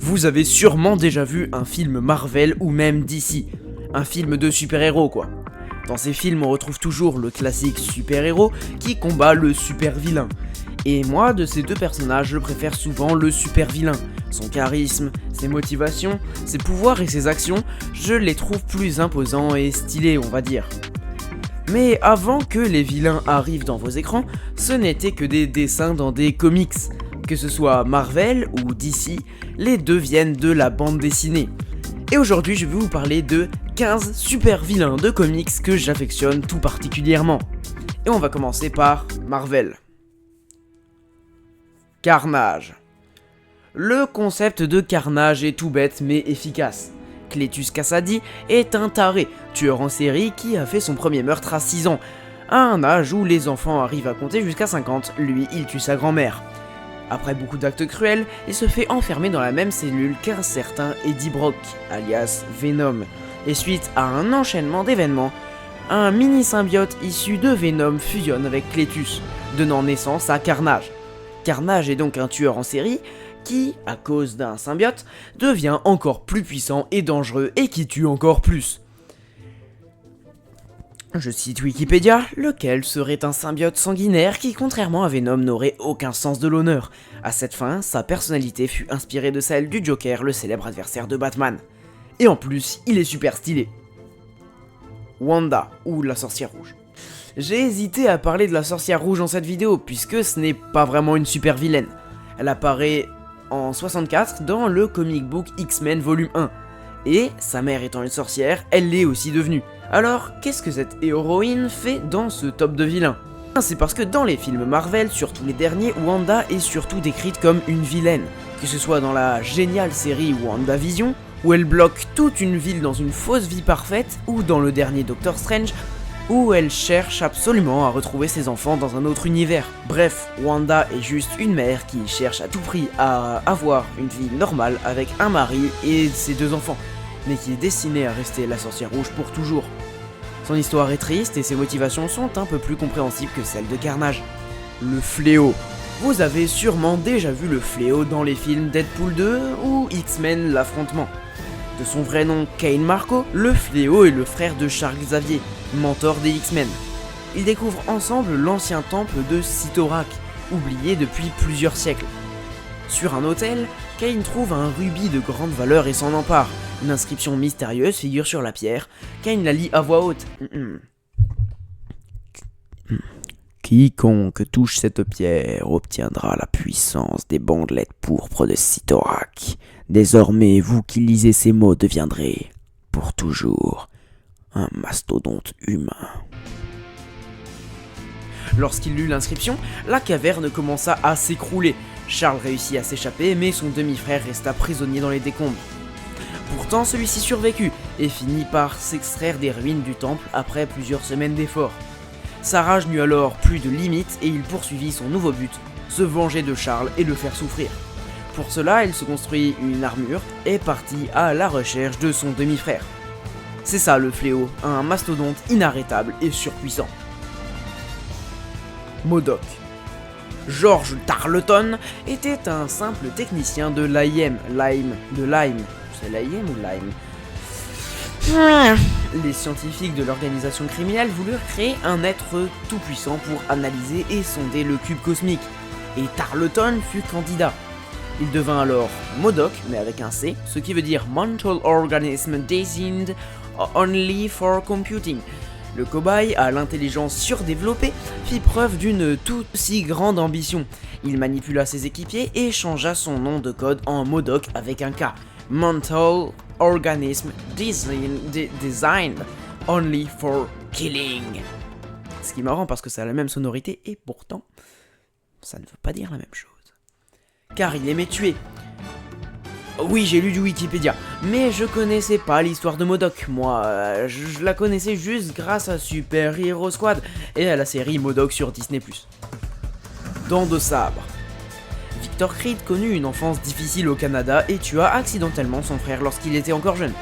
Vous avez sûrement déjà vu un film Marvel ou même DC, un film de super-héros quoi. Dans ces films on retrouve toujours le classique super-héros qui combat le super-vilain. Et moi, de ces deux personnages, je préfère souvent le super-vilain. Son charisme, ses motivations, ses pouvoirs et ses actions, je les trouve plus imposants et stylés on va dire. Mais avant que les vilains arrivent dans vos écrans, ce n'étaient que des dessins dans des comics. Que ce soit Marvel ou DC, les deux viennent de la bande dessinée. Et aujourd'hui je vais vous parler de 15 super vilains de comics que j'affectionne tout particulièrement. Et on va commencer par Marvel. Carnage. Le concept de Carnage est tout bête mais efficace. Cletus Kasady est un taré, tueur en série qui a fait son premier meurtre à 6 ans, à un âge où les enfants arrivent à compter jusqu'à 50, lui il tue sa grand-mère. Après beaucoup d'actes cruels, il se fait enfermer dans la même cellule qu'un certain Eddie Brock, alias Venom, et suite à un enchaînement d'événements, un mini-symbiote issu de Venom fusionne avec Cletus, donnant naissance à Carnage. Carnage est donc un tueur en série qui, à cause d'un symbiote, devient encore plus puissant et dangereux et qui tue encore plus. Je cite Wikipédia, lequel serait un symbiote sanguinaire qui, contrairement à Venom, n'aurait aucun sens de l'honneur. À cette fin, sa personnalité fut inspirée de celle du Joker, le célèbre adversaire de Batman. Et en plus, il est super stylé. Wanda, ou la sorcière rouge. J'ai hésité à parler de la sorcière rouge dans cette vidéo, puisque ce n'est pas vraiment une super vilaine. Elle apparaît en 64 dans le comic book X-Men volume 1. Et, sa mère étant une sorcière, elle l'est aussi devenue. Alors, qu'est-ce que cette héroïne fait dans ce top de vilains ? C'est parce que dans les films Marvel, surtout les derniers, Wanda est surtout décrite comme une vilaine. Que ce soit dans la géniale série WandaVision, où elle bloque toute une ville dans une fausse vie parfaite, ou dans le dernier Doctor Strange, où elle cherche absolument à retrouver ses enfants dans un autre univers. Bref, Wanda est juste une mère qui cherche à tout prix à avoir une vie normale avec un mari et ses 2 enfants, mais qui est destinée à rester la sorcière rouge pour toujours. Son histoire est triste et ses motivations sont un peu plus compréhensibles que celles de Carnage. Le fléau. Vous avez sûrement déjà vu le fléau dans les films Deadpool 2 ou X-Men l'affrontement. De son vrai nom Cain Marko, le fléau est le frère de Charles Xavier, mentor des X-Men. Ils découvrent ensemble l'ancien temple de Cyttorak, oublié depuis plusieurs siècles. Sur un autel, Cain trouve un rubis de grande valeur et s'en empare. Une inscription mystérieuse figure sur la pierre. Cain la lit à voix haute. Quiconque touche cette pierre obtiendra la puissance des bandelettes pourpres de Cyttorak. Désormais, vous qui lisez ces mots deviendrez, pour toujours, un mastodonte humain. Lorsqu'il lut l'inscription, la caverne commença à s'écrouler. Charles réussit à s'échapper, mais son demi-frère resta prisonnier dans les décombres. Pourtant, celui-ci survécut et finit par s'extraire des ruines du temple après plusieurs semaines d'efforts. Sa rage n'eut alors plus de limite et il poursuivit son nouveau but, se venger de Charles et le faire souffrir. Pour cela, il se construit une armure et partit à la recherche de son demi-frère. C'est ça le fléau, un mastodonte inarrêtable et surpuissant. MODOK. George Tarleton était un simple technicien de l'AIM, c'est l'AIM ou l'AIM ? Les scientifiques de l'organisation criminelle voulurent créer un être tout-puissant pour analyser et sonder le cube cosmique, et Tarleton fut candidat. Il devint alors MODOK, mais avec un C, ce qui veut dire Mental Organism Designed Only for Computing. Le cobaye, à l'intelligence surdéveloppée, fit preuve d'une tout aussi grande ambition. Il manipula ses équipiers et changea son nom de code en MODOK avec un K. Mental Organism Designed Only for Killing. Ce qui est marrant parce que ça a la même sonorité et pourtant, ça ne veut pas dire la même chose. Car il aimait tuer. Oui, j'ai lu du Wikipédia, mais je connaissais pas l'histoire de MODOK. Moi, je la connaissais juste grâce à Super Hero Squad et à la série MODOK sur Disney+. Dents de sabre. Victor Creed connut une enfance difficile au Canada et tua accidentellement son frère lorsqu'il était encore jeune.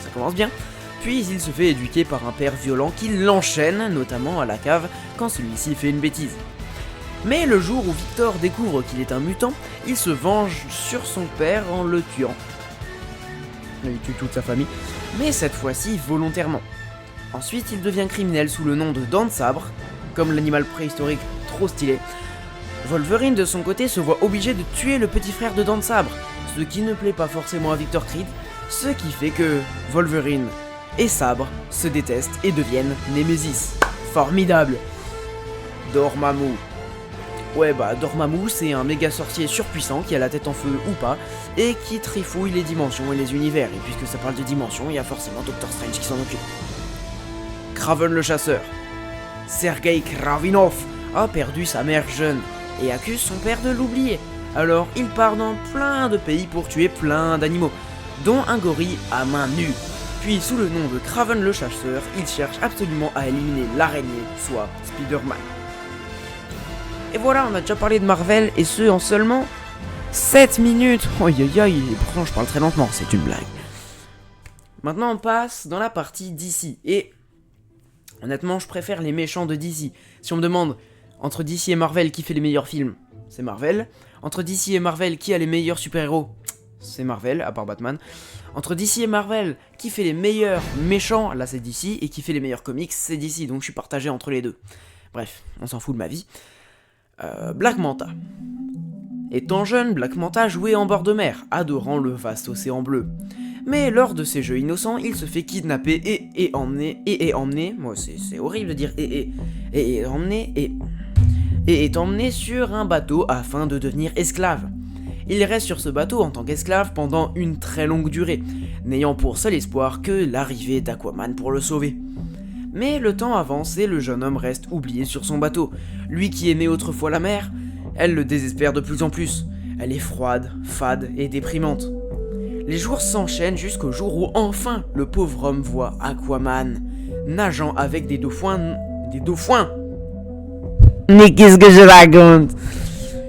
Ça commence bien. Puis il se fait éduquer par un père violent qui l'enchaîne, notamment à la cave, quand celui-ci fait une bêtise. Mais le jour où Victor découvre qu'il est un mutant, il se venge sur son père en le tuant. Il tue toute sa famille, mais cette fois-ci volontairement. Ensuite, il devient criminel sous le nom de Dent de Sabre, comme l'animal préhistorique trop stylé. Wolverine de son côté se voit obligé de tuer le petit frère de Dent de Sabre, ce qui ne plaît pas forcément à Victor Creed, ce qui fait que Wolverine et Sabre se détestent et deviennent Némésis. Formidable. Dormammu. Ouais bah Dormammu c'est un méga sorcier surpuissant qui a la tête en feu ou pas et qui trifouille les dimensions et les univers, et puisque ça parle de dimensions, il y a forcément Doctor Strange qui s'en occupe. Kraven le chasseur. Sergei Kravinov a perdu sa mère jeune et accuse son père de l'oublier. Alors il part dans plein de pays pour tuer plein d'animaux, dont un gorille à main nue. Puis sous le nom de Kraven le chasseur, il cherche absolument à éliminer l'araignée, soit Spider-Man. Et voilà, on a déjà parlé de Marvel, et ce en seulement 7 minutes. Aïe aïe aïe, pourtant je parle très lentement, c'est une blague. Maintenant on passe dans la partie DC, et honnêtement je préfère les méchants de DC. Si on me demande, entre DC et Marvel, qui fait les meilleurs films, c'est Marvel. Entre DC et Marvel, qui a les meilleurs super-héros, c'est Marvel, à part Batman. Entre DC et Marvel, qui fait les meilleurs méchants, là c'est DC, et qui fait les meilleurs comics, c'est DC, donc je suis partagé entre les deux. Bref, on s'en fout de ma vie. Black Manta. Étant jeune, Black Manta jouait en bord de mer, adorant le vaste océan bleu. Mais lors de ses jeux innocents, il se fait kidnapper et est emmené, moi c'est horrible de dire et est emmené sur un bateau afin de devenir esclave. Il reste sur ce bateau en tant qu'esclave pendant une très longue durée, n'ayant pour seul espoir que l'arrivée d'Aquaman pour le sauver. Mais le temps avance et le jeune homme reste oublié sur son bateau. Lui qui aimait autrefois la mer, elle le désespère de plus en plus. Elle est froide, fade et déprimante. Les jours s'enchaînent jusqu'au jour où enfin le pauvre homme voit Aquaman nageant avec des dauphins. Mais qu'est-ce que je raconte?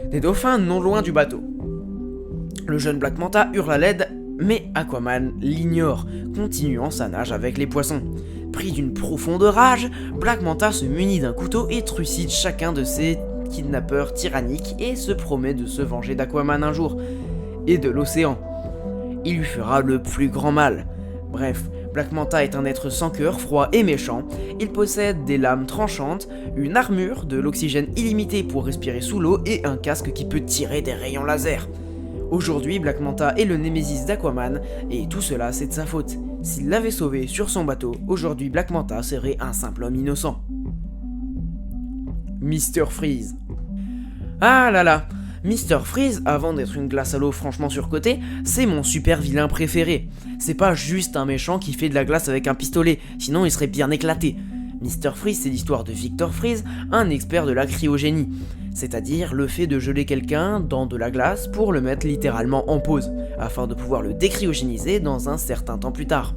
Des dauphins non loin du bateau. Le jeune Black Manta hurle à l'aide, mais Aquaman l'ignore, continuant sa nage avec les poissons. Pris d'une profonde rage, Black Manta se munit d'un couteau et trucide chacun de ses kidnappeurs tyranniques et se promet de se venger d'Aquaman un jour, et de l'océan. Il lui fera le plus grand mal. Bref, Black Manta est un être sans cœur, froid et méchant. Il possède des lames tranchantes, une armure, de l'oxygène illimité pour respirer sous l'eau et un casque qui peut tirer des rayons laser. Aujourd'hui, Black Manta est le némésis d'Aquaman, et tout cela c'est de sa faute. S'il l'avait sauvé sur son bateau, aujourd'hui Black Manta serait un simple homme innocent. Mr. Freeze. Ah là là, Mr. Freeze, avant d'être une glace à l'eau franchement surcotée, c'est mon super vilain préféré. C'est pas juste un méchant qui fait de la glace avec un pistolet, sinon il serait bien éclaté. Mr. Freeze, c'est l'histoire de Victor Freeze, un expert de la cryogénie. C'est-à-dire le fait de geler quelqu'un dans de la glace pour le mettre littéralement en pause, afin de pouvoir le décryogéniser dans un certain temps plus tard.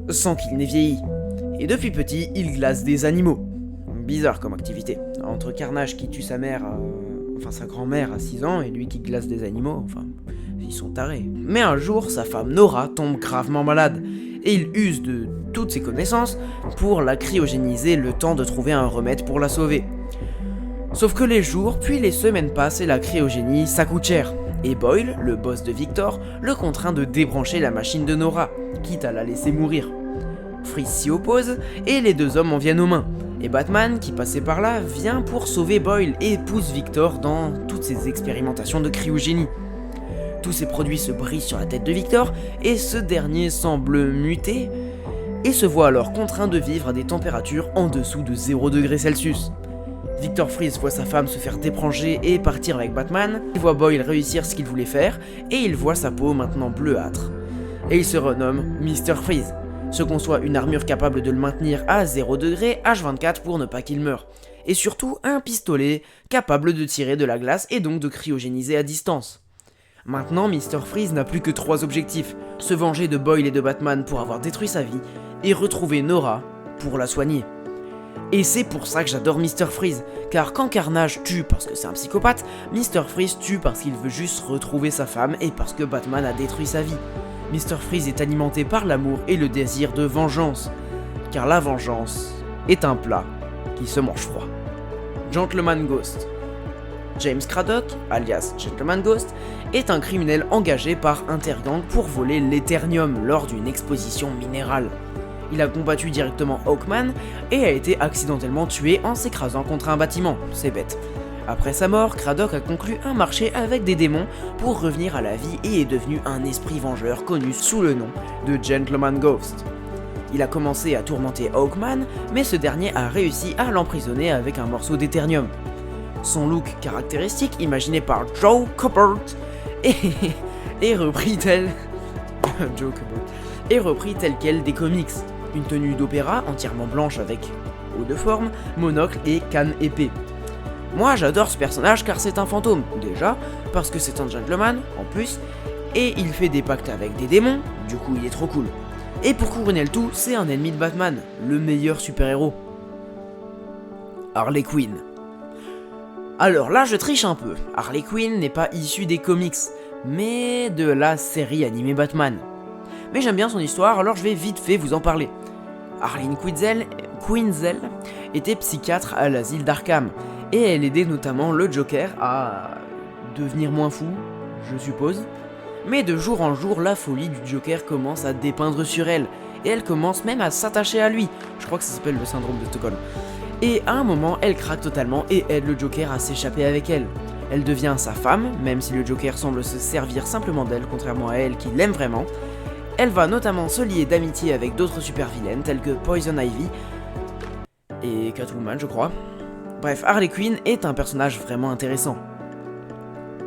Sans qu'il n'ait vieilli. Et depuis petit, il glace des animaux. Bizarre comme activité. Entre Carnage qui tue sa mère, sa grand-mère à 6 ans, et lui qui glace des animaux, ils sont tarés. Mais un jour, sa femme Nora tombe gravement malade, et il use de toutes ses connaissances pour la cryogéniser le temps de trouver un remède pour la sauver. Sauf que les jours puis les semaines passent et la cryogénie ça coûte cher. Et Boyle, le boss de Victor, le contraint de débrancher la machine de Nora, quitte à la laisser mourir. Freeze s'y oppose et les deux hommes en viennent aux mains. Et Batman, qui passait par là, vient pour sauver Boyle et pousse Victor dans toutes ses expérimentations de cryogénie. Tous ces produits se brisent sur la tête de Victor et ce dernier semble muter et se voit alors contraint de vivre à des températures en dessous de 0 degrés Celsius. Victor Freeze voit sa femme se faire débrancher et partir avec Batman, il voit Boyle réussir ce qu'il voulait faire, et il voit sa peau maintenant bleuâtre. Et il se renomme Mr. Freeze, se conçoit une armure capable de le maintenir à 0 degré H24 pour ne pas qu'il meure, et surtout un pistolet capable de tirer de la glace et donc de cryogéniser à distance. Maintenant, Mr. Freeze n'a plus que 3 objectifs, se venger de Boyle et de Batman pour avoir détruit sa vie, et retrouver Nora pour la soigner. Et c'est pour ça que j'adore Mr. Freeze, car quand Carnage tue parce que c'est un psychopathe, Mr. Freeze tue parce qu'il veut juste retrouver sa femme et parce que Batman a détruit sa vie. Mr. Freeze est alimenté par l'amour et le désir de vengeance, car la vengeance est un plat qui se mange froid. Gentleman Ghost. James Craddock, alias Gentleman Ghost, est un criminel engagé par Intergang pour voler l'Eternium lors d'une exposition minérale. Il a combattu directement Hawkman et a été accidentellement tué en s'écrasant contre un bâtiment, c'est bête. Après sa mort, Craddock a conclu un marché avec des démons pour revenir à la vie et est devenu un esprit vengeur connu sous le nom de Gentleman Ghost. Il a commencé à tourmenter Hawkman, mais ce dernier a réussi à l'emprisonner avec un morceau d'Eternium. Son look caractéristique, imaginé par Joe Kubert, est repris tel quel des comics. Une tenue d'opéra entièrement blanche avec haut de forme, monocle et canne épée. Moi j'adore ce personnage car c'est un fantôme, déjà, parce que c'est un gentleman, en plus, et il fait des pactes avec des démons, du coup il est trop cool. Et pour couronner le tout, c'est un ennemi de Batman, le meilleur super-héros. Harley Quinn. Alors là je triche un peu, Harley Quinn n'est pas issue des comics, mais de la série animée Batman. Mais j'aime bien son histoire, alors je vais vite fait vous en parler. Harleen Quinzel était psychiatre à l'asile d'Arkham, et elle aidait notamment le Joker à devenir moins fou, je suppose. Mais de jour en jour, la folie du Joker commence à dépeindre sur elle, et elle commence même à s'attacher à lui. Je crois que ça s'appelle le syndrome de Stockholm. Et à un moment, elle craque totalement et aide le Joker à s'échapper avec elle. Elle devient sa femme, même si le Joker semble se servir simplement d'elle, contrairement à elle qui l'aime vraiment. Elle va notamment se lier d'amitié avec d'autres super-vilaines telles que Poison Ivy et Catwoman, je crois. Bref, Harley Quinn est un personnage vraiment intéressant.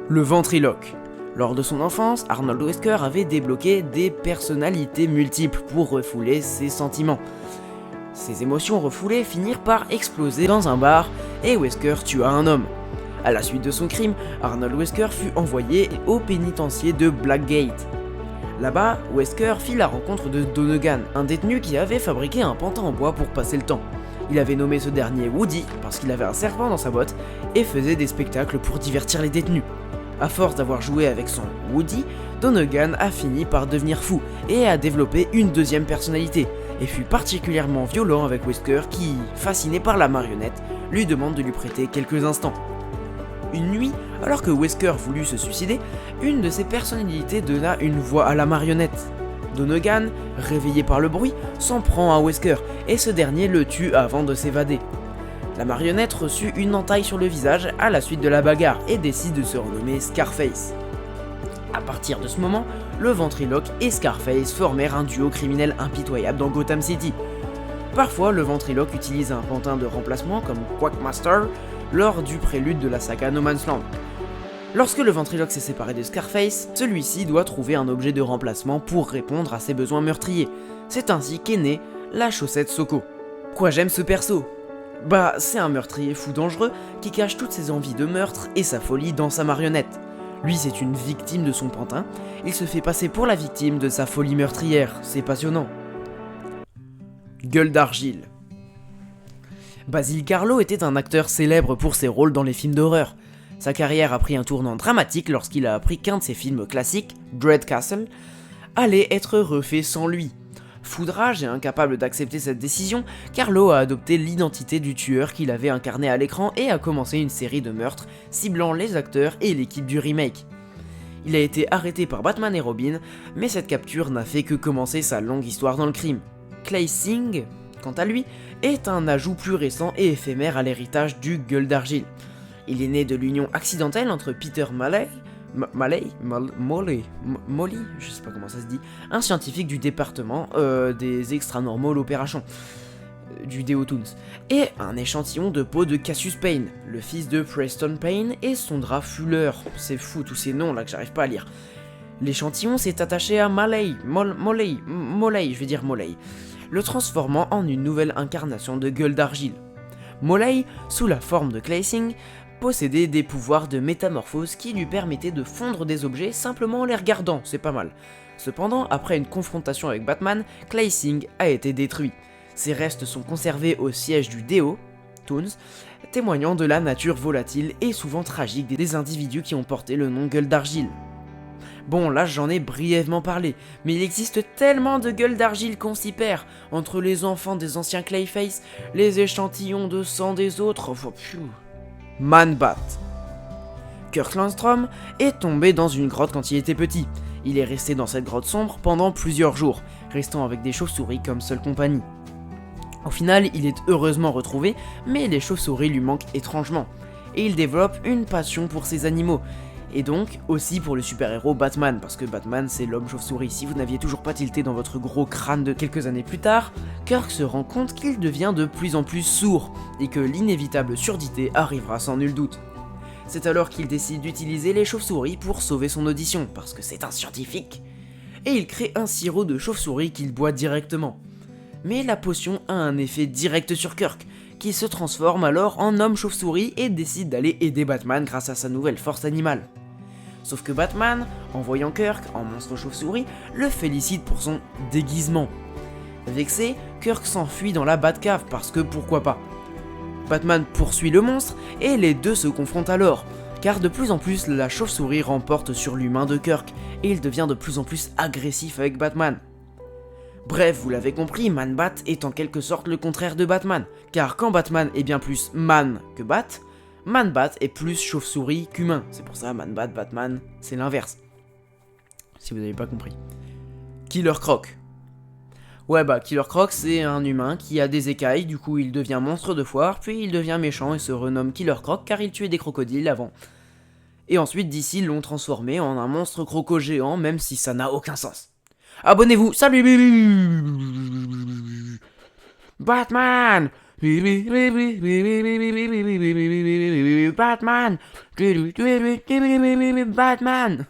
Le ventriloque. Lors de son enfance, Arnold Wesker avait débloqué des personnalités multiples pour refouler ses sentiments. Ses émotions refoulées finirent par exploser dans un bar et Wesker tua un homme. À la suite de son crime, Arnold Wesker fut envoyé au pénitencier de Blackgate. Là-bas, Wesker fit la rencontre de Donegan, un détenu qui avait fabriqué un pantin en bois pour passer le temps. Il avait nommé ce dernier Woody parce qu'il avait un serpent dans sa botte et faisait des spectacles pour divertir les détenus. À force d'avoir joué avec son Woody, Donegan a fini par devenir fou et a développé une deuxième personnalité, et fut particulièrement violent avec Wesker qui, fasciné par la marionnette, lui demande de lui prêter quelques instants. Une nuit, alors que Wesker voulut se suicider, une de ses personnalités donna une voix à la marionnette. Donegan, réveillé par le bruit, s'en prend à Wesker et ce dernier le tue avant de s'évader. La marionnette reçut une entaille sur le visage à la suite de la bagarre et décide de se renommer Scarface. À partir de ce moment, le ventriloque et Scarface formèrent un duo criminel impitoyable dans Gotham City. Parfois, le ventriloque utilise un pantin de remplacement comme Quackmaster lors du prélude de la saga No Man's Land. Lorsque le ventriloque s'est séparé de Scarface, celui-ci doit trouver un objet de remplacement pour répondre à ses besoins meurtriers. C'est ainsi qu'est née la chaussette Soko. Pourquoi j'aime ce perso ? Bah, c'est un meurtrier fou dangereux qui cache toutes ses envies de meurtre et sa folie dans sa marionnette. Lui, c'est une victime de son pantin, il se fait passer pour la victime de sa folie meurtrière, c'est passionnant. Gueule d'argile. Basil Karlo était un acteur célèbre pour ses rôles dans les films d'horreur. Sa carrière a pris un tournant dramatique lorsqu'il a appris qu'un de ses films classiques, Dread Castle, allait être refait sans lui. Foudrage et incapable d'accepter cette décision, Karlo a adopté l'identité du tueur qu'il avait incarné à l'écran et a commencé une série de meurtres ciblant les acteurs et l'équipe du remake. Il a été arrêté par Batman et Robin, mais cette capture n'a fait que commencer sa longue histoire dans le crime. Clay Singh, quant à lui, est un ajout plus récent et éphémère à l'héritage du Gueule d'argile. Il est né de l'union accidentelle entre Peter Molly, je sais pas comment ça se dit, un scientifique du département des extranormaux l'opération, du Deotoons, et un échantillon de peau de Cassius Payne, le fils de Preston Payne et Sondra Fuller. C'est fou tous ces noms là que j'arrive pas à lire. L'échantillon s'est attaché à Molly, le transformant en une nouvelle incarnation de Gueule d'argile. Molly, sous la forme de Clay Singh, possédait des pouvoirs de métamorphose qui lui permettaient de fondre des objets simplement en les regardant, c'est pas mal. Cependant, après une confrontation avec Batman, Clay Singh a été détruit. Ses restes sont conservés au siège du Deotoons, témoignant de la nature volatile et souvent tragique des individus qui ont porté le nom Gueule d'argile. Bon, là j'en ai brièvement parlé, mais il existe tellement de gueules d'argile qu'on s'y perd, entre les enfants des anciens Clayface, les échantillons de sang des autres, Man-Bat. Kirk Langstrom est tombé dans une grotte quand il était petit. Il est resté dans cette grotte sombre pendant plusieurs jours, restant avec des chauves-souris comme seule compagnie. Au final, il est heureusement retrouvé, mais les chauves-souris lui manquent étrangement. Et il développe une passion pour ces animaux, et donc aussi pour le super-héros Batman, parce que Batman c'est l'homme chauve-souris. Si vous n'aviez toujours pas tilté dans votre gros crâne de quelques années plus tard, Kirk se rend compte qu'il devient de plus en plus sourd, et que l'inévitable surdité arrivera sans nul doute. C'est alors qu'il décide d'utiliser les chauves-souris pour sauver son audition, parce que c'est un scientifique. Et il crée un sirop de chauve-souris qu'il boit directement. Mais la potion a un effet direct sur Kirk, qui se transforme alors en homme chauve-souris et décide d'aller aider Batman grâce à sa nouvelle force animale. Sauf que Batman, en voyant Kirk en monstre chauve-souris, le félicite pour son déguisement. Vexé, Kirk s'enfuit dans la Batcave parce que pourquoi pas. Batman poursuit le monstre et les deux se confrontent alors, car de plus en plus la chauve-souris remporte sur l'humain de Kirk et il devient de plus en plus agressif avec Batman. Bref, vous l'avez compris, Man-Bat est en quelque sorte le contraire de Batman, car quand Batman est bien plus man que bat, Man-Bat est plus chauve-souris qu'humain. C'est pour ça Man-Bat, Batman, c'est l'inverse. Si vous n'avez pas compris. Killer Croc. Ouais bah, Killer Croc c'est un humain qui a des écailles, du coup il devient monstre de foire, puis il devient méchant et se renomme Killer Croc car il tuait des crocodiles avant. Et ensuite d'ici l'ont transformé en un monstre croco géant, même si ça n'a aucun sens. Abonnez-vous, salut Batman Batman Batman